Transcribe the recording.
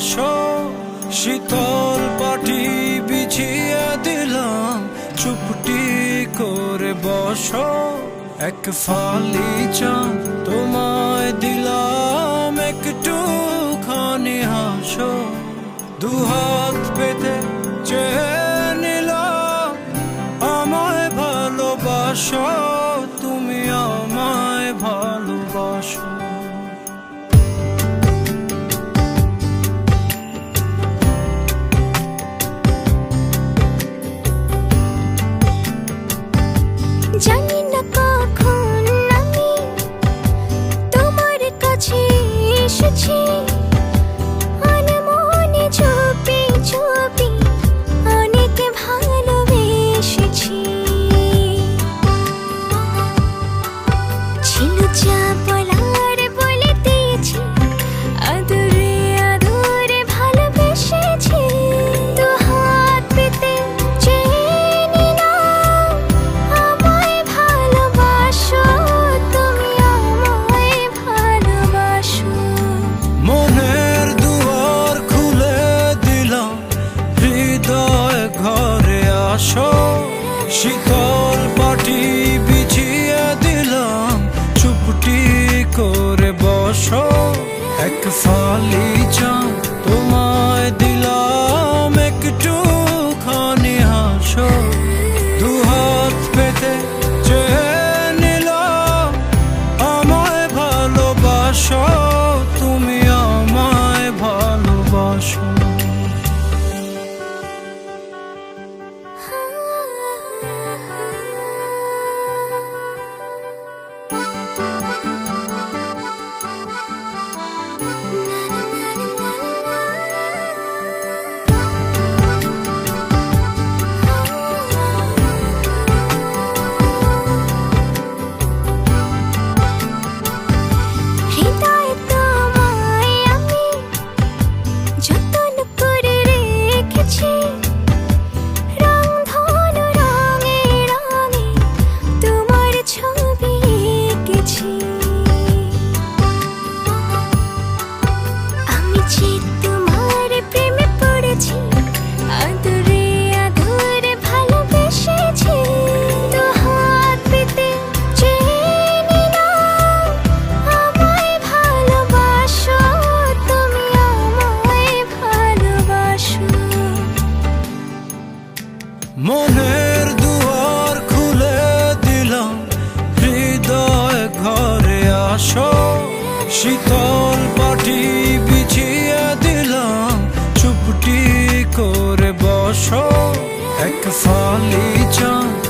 আসো, শীতল পাটি বিছিয়ে দিলাম, চুপটি করে বসো। এক ফালি চাঁদ তোমায় দিলাম, একটুখানি হাসো। দুহাত পেতে চেয়ে নিলাম, আমায় ভালোবাসো, তুমি আমায় ভালোবাসো। জানি না কখন আমি তোমার কাছে এসেছি, আনমনে চুপি চুপি অনেক ভালোবেসেছি। ছিল যা বলার বলে দিয়েছি, আদরে আদরে ভালোবেসেছি। দু হাত পেতে চেয়ে নিলাম, আমায় ভালোবাসো, তুমি আমায় ভালোবাসো। মনের দুয়ার খুলে দিলাম, হৃদয় ঘরে আসো। শীতল পাটি বিছিয়ে দিলাম, চুপটি করে বসো। এক ফালি চাঁদ তোমায় দিলাম, একটুখানি হাসো। দুহাত পেতে চেয়ে নিলাম, আমায় ভালোবাসো, তুমি আমায় ভালোবাসো। হৃদয়ে তোমায় আমি যতন করে রেখেছি, রংধনু রঙে রঙে তোমার ছবি এঁকেছি। আমি যে তোমার প্রেমে পড়েছি, আদরে আদরে ভালোবেসেছি। দু হাত পেতে চেয়ে নিলাম, আমায় ভালোবাসো, তুমি আমায় ভালোবাসো। মনের দুয়ার খুলে দিলাম, হৃদয় ঘরে আসো। শীতল পাটি বিছিয়ে দিলাম, চুপটি করে বসো। এক ফালি চাঁদ